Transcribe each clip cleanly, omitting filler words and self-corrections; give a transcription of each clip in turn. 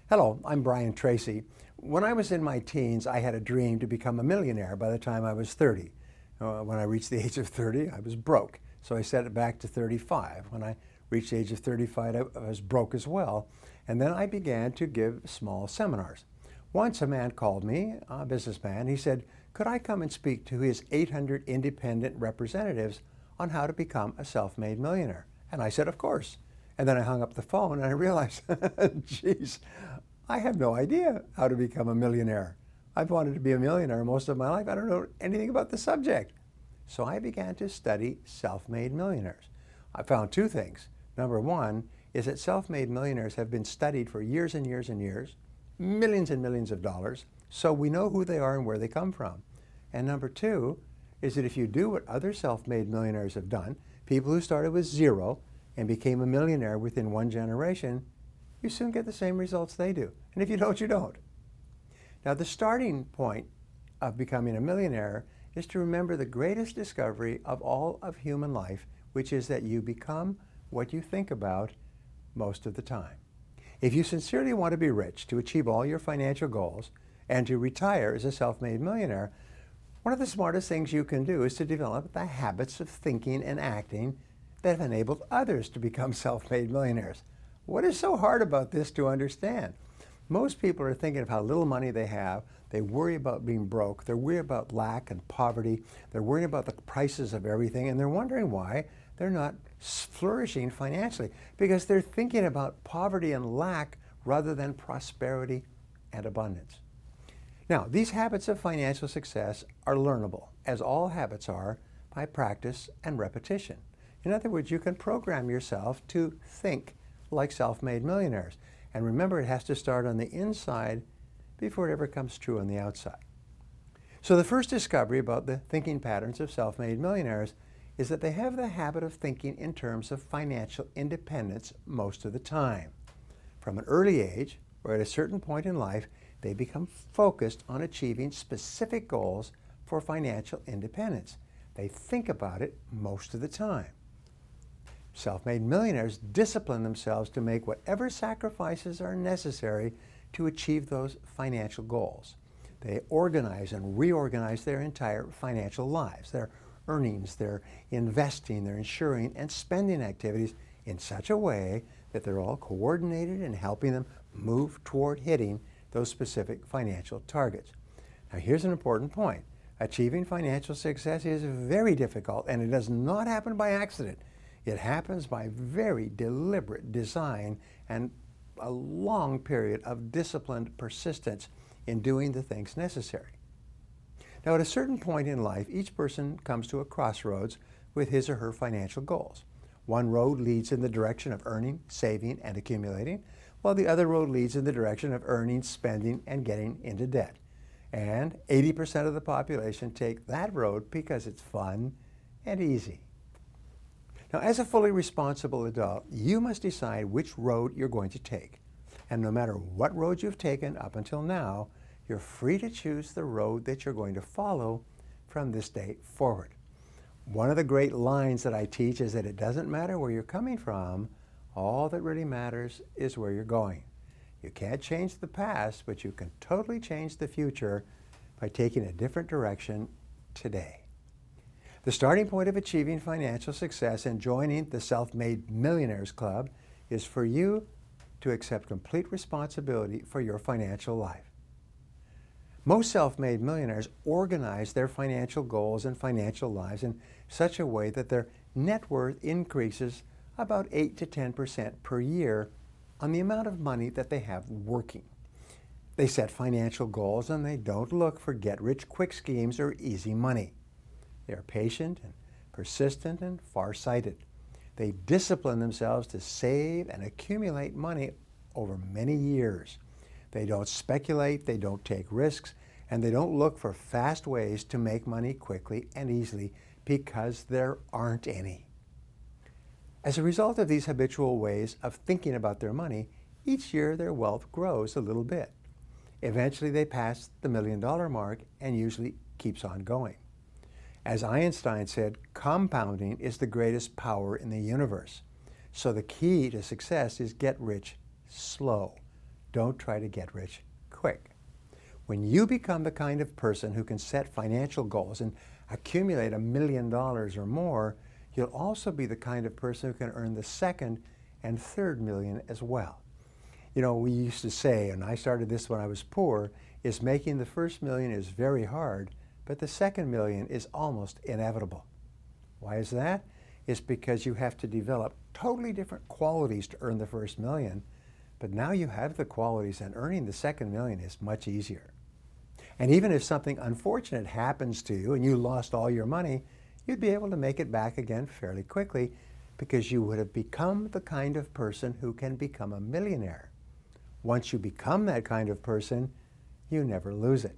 Hello, I'm Brian Tracy. When I was in my teens, I had a dream to become a millionaire by the time I was 30. When I reached the age of 30, I was broke. So I set it back to 35. When I reached the age of 35, I was broke as well. And then I began to give small seminars. Once a man called me, a businessman. He said, could I come and speak to his 800 independent representatives on how to become a self-made millionaire? And I said, of course. And then I hung up the phone and I realized, geez, I have no idea how to become a millionaire. I've wanted to be a millionaire most of my life. I don't know anything about the subject. So I began to study self-made millionaires. I found two things. Number one is that self-made millionaires have been studied for years and years and years, millions and millions of dollars, so we know who they are and where they come from. And number two is that if you do what other self-made millionaires have done, people who started with zero and became a millionaire within one generation, you soon get the same results they do. And if you don't, you don't. Now, the starting point of becoming a millionaire is to remember the greatest discovery of all of human life, which is that you become what you think about most of the time. If you sincerely want to be rich, to achieve all your financial goals, and to retire as a self-made millionaire, one of the smartest things you can do is to develop the habits of thinking and acting that have enabled others to become self-made millionaires. What is so hard about this to understand? Most people are thinking of how little money they have. They worry about being broke. They're worried about lack and poverty. They're worried about the prices of everything, and they're wondering why they're not flourishing financially, because they're thinking about poverty and lack rather than prosperity and abundance. Now, these habits of financial success are learnable, as all habits are, by practice and repetition. In other words, you can program yourself to think like self-made millionaires. And remember, it has to start on the inside before it ever comes true on the outside. So the first discovery about the thinking patterns of self-made millionaires is that they have the habit of thinking in terms of financial independence most of the time. From an early age, or at a certain point in life, they become focused on achieving specific goals for financial independence. They think about it most of the time. Self-made millionaires discipline themselves to make whatever sacrifices are necessary to achieve those financial goals. They organize and reorganize their entire financial lives, their earnings, their investing, their insuring and spending activities in such a way that they're all coordinated and helping them move toward hitting those specific financial targets. Now, here's an important point. Achieving financial success is very difficult, and it does not happen by accident. It happens by very deliberate design and a long period of disciplined persistence in doing the things necessary. Now, at a certain point in life, each person comes to a crossroads with his or her financial goals. One road leads in the direction of earning, saving, and accumulating, while the other road leads in the direction of earning, spending, and getting into debt. And 80% of the population take that road because it's fun and easy. Now, as a fully responsible adult, you must decide which road you're going to take. And no matter what road you've taken up until now, you're free to choose the road that you're going to follow from this day forward. One of the great lines that I teach is that it doesn't matter where you're coming from, all that really matters is where you're going. You can't change the past, but you can totally change the future by taking a different direction today. The starting point of achieving financial success and joining the Self-Made Millionaires Club is for you to accept complete responsibility for your financial life. Most self-made millionaires organize their financial goals and financial lives in such a way that their net worth increases about 8 to 10% per year on the amount of money that they have working. They set financial goals and they don't look for get-rich-quick schemes or easy money. They are patient and persistent and far-sighted. They discipline themselves to save and accumulate money over many years. They don't speculate, they don't take risks, and they don't look for fast ways to make money quickly and easily because there aren't any. As a result of these habitual ways of thinking about their money, each year their wealth grows a little bit. Eventually they pass the $1 million mark and usually keeps on going. As Einstein said, compounding is the greatest power in the universe. So the key to success is get rich slow. Don't try to get rich quick. When you become the kind of person who can set financial goals and accumulate $1 million or more, you'll also be the kind of person who can earn the second and third million as well. You know, we used to say, and I started this when I was poor, is making the first million is very hard, but the second million is almost inevitable. Why is that? It's because you have to develop totally different qualities to earn the first million, but now you have the qualities and earning the second million is much easier. And even if something unfortunate happens to you and you lost all your money, you'd be able to make it back again fairly quickly because you would have become the kind of person who can become a millionaire. Once you become that kind of person, you never lose it.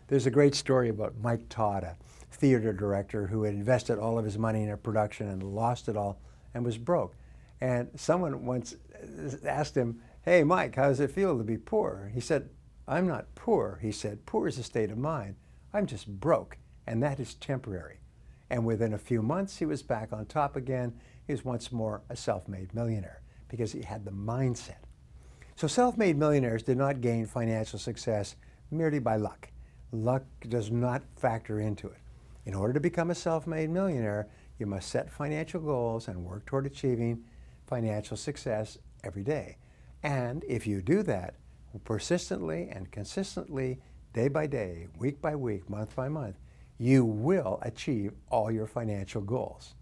There's a great story about Mike Todd, a theater director who had invested all of his money in a production and lost it all and was broke. And someone once asked him, "Hey, Mike, how does it feel to be poor?" He said, "I'm not poor." He said, "Poor is a state of mind. I'm just broke, and that is temporary." And within a few months, he was back on top again. He was once more a self-made millionaire because he had the mindset. So self-made millionaires did not gain financial success merely by luck. Luck does not factor into it. In order to become a self-made millionaire, you must set financial goals and work toward achieving financial success every day. And if you do that persistently and consistently, day by day, week by week, month by month, you will achieve all your financial goals.